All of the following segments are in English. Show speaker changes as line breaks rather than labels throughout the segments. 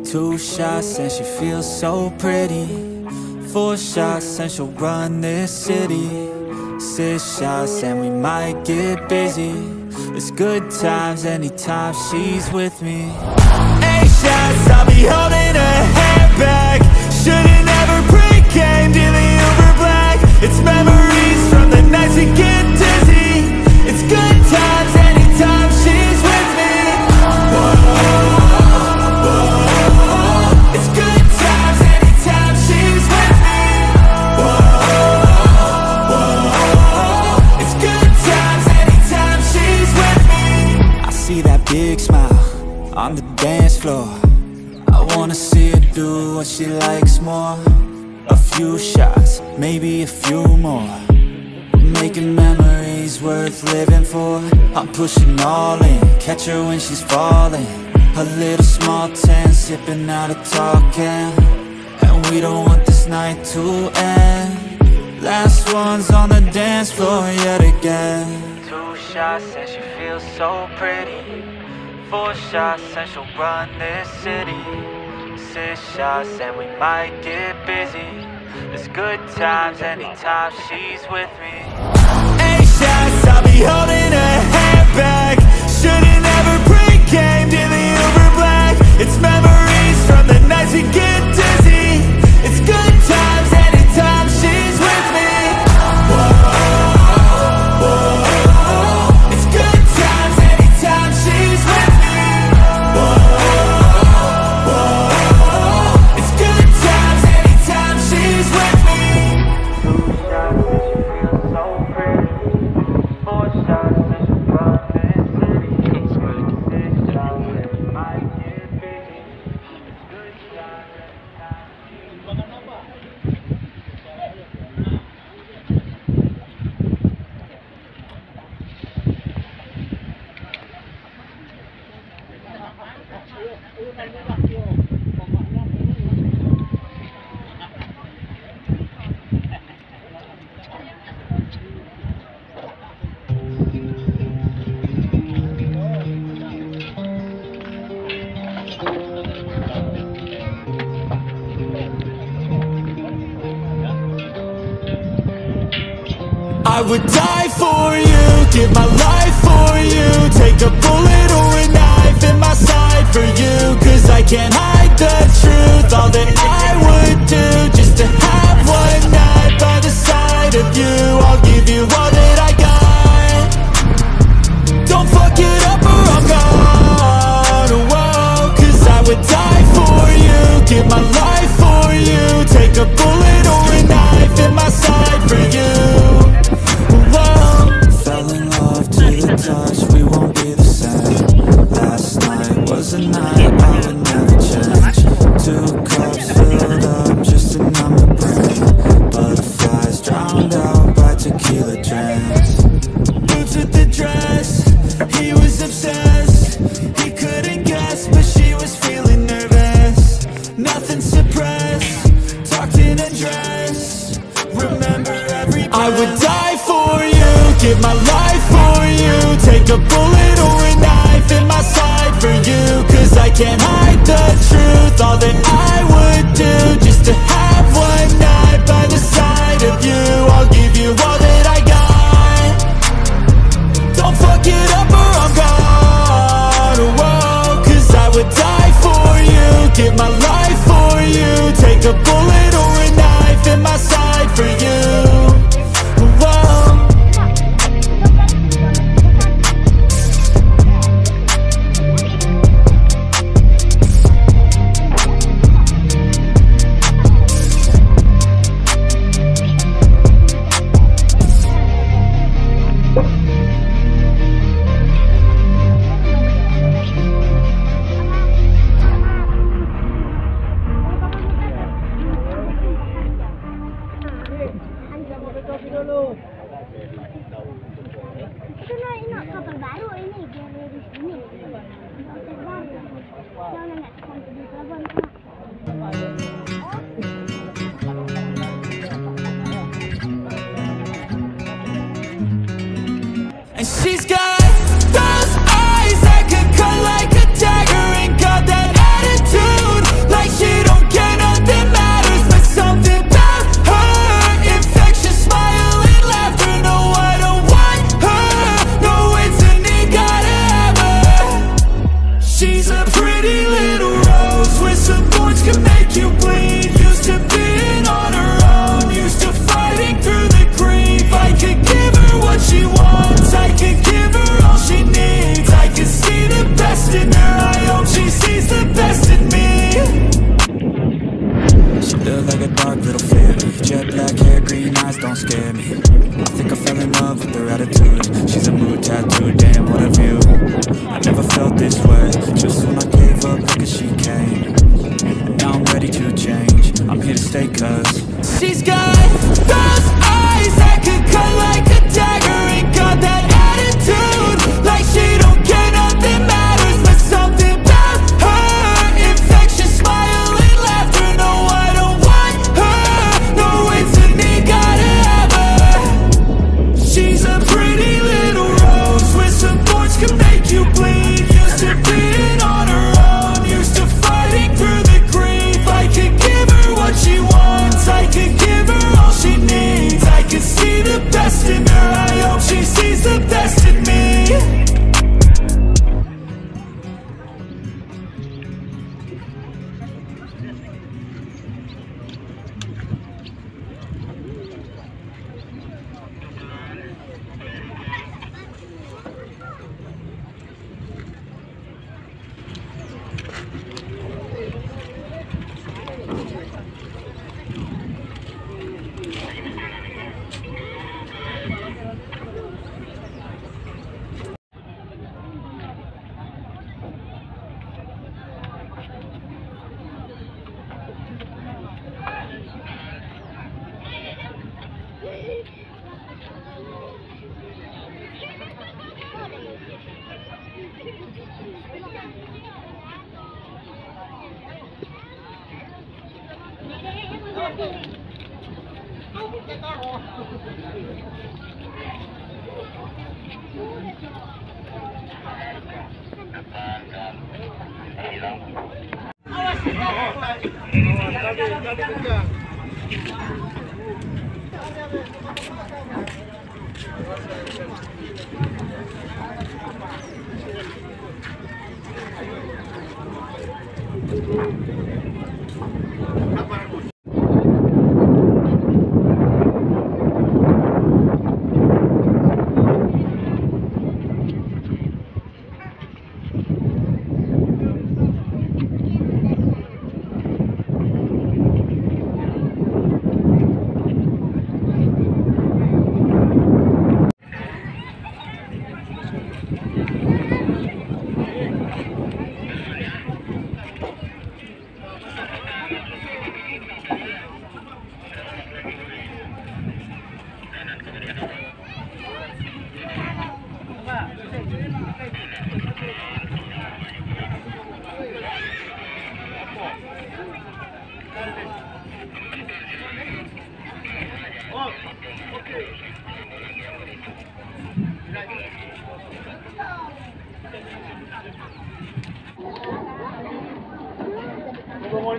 2 shots and she feels so pretty. 4 shots and she'll run this city. 6 shots and we might get busy. It's good times anytime she's with me. 8 shots, I'll be holding her hand back. Should've never pre-came to the Uber Black. It's memories from the nights we get dizzy. It's good times anytime she's with me. Whoa, whoa. It's good times anytime she's with me. Whoa, whoa. It's good times anytime she's with me. I see that big smile on the dance floor. I wanna see her do what she likes more. A few shots, maybe a few more. Making memories worth living for. I'm pushing all in, catch her when she's falling. A little small tent, sipping out a tall can. And we don't want this night to end. Last one's on the dance floor yet again. 2 shots and she feels so pretty. 4 shots and she'll run this city. 6 shots and we might get busy. It's good times anytime she's with me. 8 shots, I'll be holding her hand back. Should've never pre-came to the Uber Black. It's memories from the nights we get dizzy. It's good times anytime she's with me. Whoa, whoa. It's good times anytime she's with me. Whoa, whoa. It's good times anytime she's with me. 2 shots and she feels so pretty. 4 shots and she runs this city. 6 shots and we might get busy. It's good times anytime she's with me. I would die for you, give my life for you. Take a bullet or a knife in my side for you. Cause I can't hide the truth. All that I would do just to have one night by the side of you. I'll give you all that I got. Don't fuck it up or I'm gone. Whoa, cause I would die for you, give my life for you. Take a bullet or a knife in my side for you. Fell in love to the touch, we won't be the same. Last night was a night I would never change. 2 cups filled up just to numb the brain. Butterflies drowned out by tequila drinks. Boots with the dress, he was obsessed. He couldn't guess, but she was feeling nervous. Nothing suppressed, talked in a dress. Remember every breath. I would die for you, give my life for you. Take a bullet or a knife in my side for you. Cause I can't hide the truth. All that I would do just to have one night by the side of you. I'll give you all that I got. Don't fuck it up or I'm gone. Whoa, cause I would die for you, give my life for you. Take a bullet or a knife in my side for you. Whoa.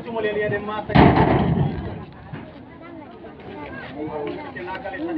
Cuma lihat dia mata. Tadi